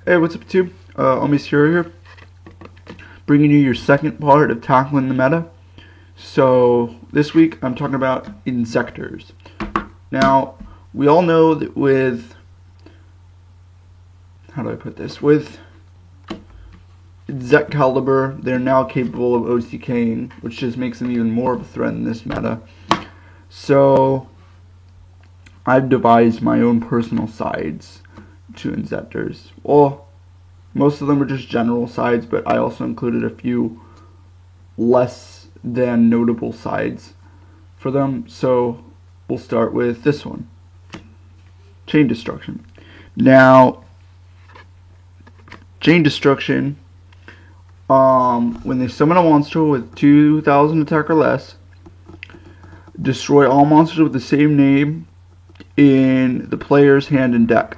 Hey, what's up, YouTube? Omishiro here, bringing you your second part of tackling the meta. So this week I'm talking about Inzektors. Now, we all know that with with Inzect-Caliber, they're now capable of OTKing, which just makes them even more of a threat in this meta. So I've devised my own personal sides to Inzektors. Well, most of them are just general sides, but I also included a few less than notable sides for them. So we'll start with this one, Chain Destruction. Now, Chain Destruction, when they summon a monster with 2,000 attack or less, destroy all monsters with the same name in the player's hand and deck.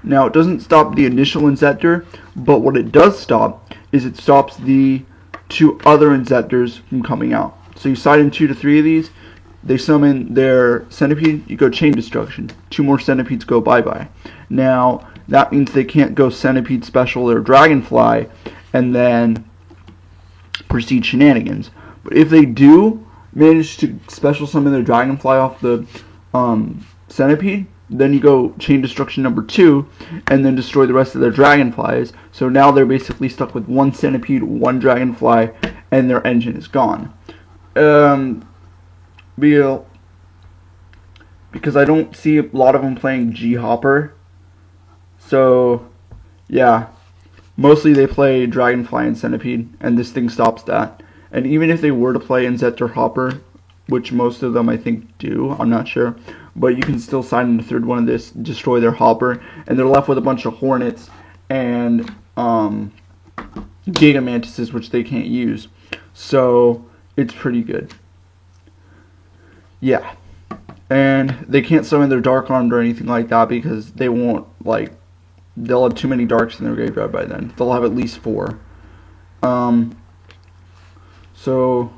Now, it doesn't stop the initial Inzektor, but what it does stop is it stops the two other Inzektors from coming out. So you side in 2 to 3 of these, they summon their Centipede, you go Chain Destruction. 2 more Centipedes go bye-bye. Now, that means they can't go Centipede Special or Dragonfly and then proceed shenanigans. But if they do manage to special summon their Dragonfly off the Centipede, then you go Chain Destruction number 2 and then destroy the rest of their Dragonflies. So now they're basically stuck with 1 Centipede, 1 Dragonfly, and their engine is gone. Because I don't see a lot of them playing G-Hopper. So, yeah. Mostly they play Dragonfly and Centipede, and this thing stops that. And even if they were to play Inzektor Hopper, which most of them I think do, I'm not sure, but you can still sign in the third one of this, destroy their Hopper, and they're left with a bunch of Hornets and Giga Mantises, which they can't use. So it's pretty good. Yeah. And they can't summon their Dark Armed or anything like that because they won't, they'll have too many Darks in their graveyard by then. They'll have at least 4. So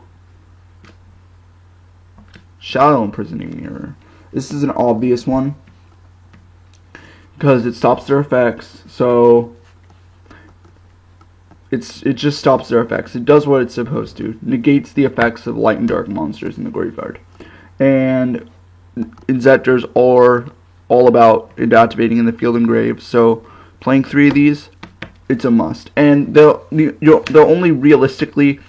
Shadow Imprisoning Mirror. This is an obvious one because it stops their effects. So it just stops their effects. It does what it's supposed to. Negates the effects of light and dark monsters in the graveyard. And Inzektors are all about inactivating in the field and grave. So playing 3 of these, it's a must. And they'll only realistically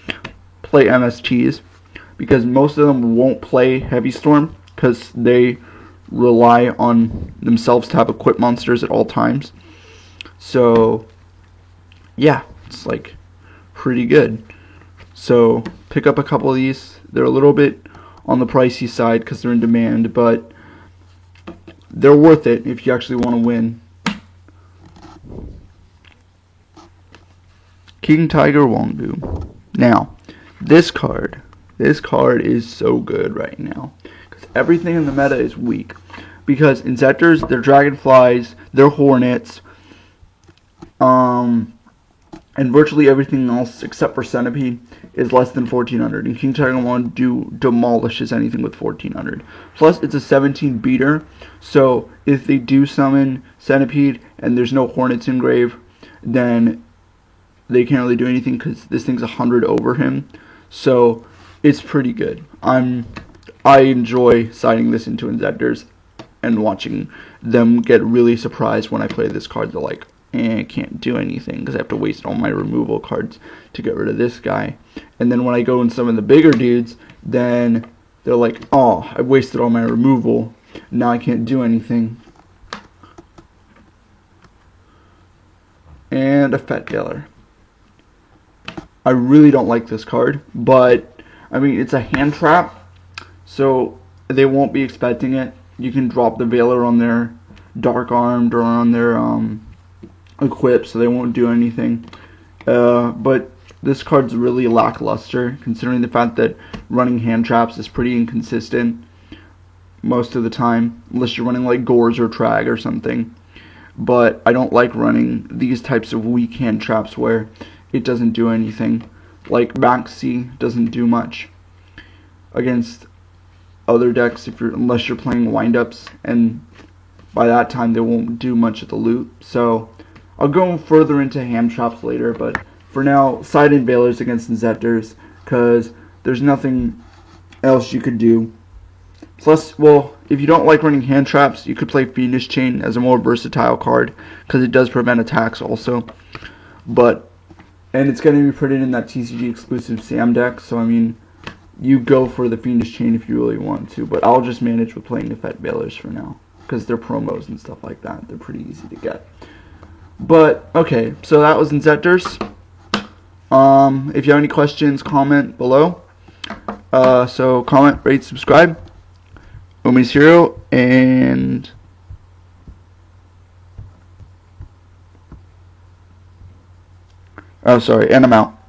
play MSTs because most of them won't play Heavy Storm because they rely on themselves to have equipped monsters at all times. So yeah, it's pretty good. So pick up a couple of these. They're a little bit on the pricey side because they're in demand, but they're worth it if you actually want to win. King Tiger Wongu. Now, this card is so good right now because everything in the meta is weak. Because Inzektors, they're Dragonflies, they're Hornets, and virtually everything else except for Centipede is less than 1400. And King Tiger Wongu demolishes anything with 1400. Plus, it's a 17 beater, so if they do summon Centipede and there's no Hornets in grave, then they can't really do anything because this thing's 100 over him. So it's pretty good. I enjoy siding this into Inzektors and watching them get really surprised when I play this card. They're like, I can't do anything because I have to waste all my removal cards to get rid of this guy. And then when I go in some of the bigger dudes, then they're like, oh, I wasted all my removal. Now I can't do anything. And a Fat Galer. I really don't like this card, but I mean, it's a hand trap, so they won't be expecting it. You can drop the Veiler on their Dark Armed or on their equip, so they won't do anything. But this card's really lackluster, considering the fact that running hand traps is pretty inconsistent most of the time, unless you're running like Gores or Trag or something. But I don't like running these types of weak hand traps where it doesn't do anything. Like Maxi doesn't do much against other decks unless you're playing windups, and by that time they won't do much of the loot. So I'll go further into hand traps later, but for now, side invaders against Inzektors, because there's nothing else you could do. Plus, well, if you don't like running hand traps, you could play Fiendish Chain as a more versatile card, because it does prevent attacks also. And it's going to be printed in that TCG exclusive Sam deck, so I mean, you go for the Fiendish Chain if you really want to, but I'll just manage with playing the Fett Bailers for now, because they're promos and stuff like that. They're pretty easy to get. But, okay, so that was Inzektors. If you have any questions, comment below. So comment, rate, subscribe. Omi's Hero, and and I'm out.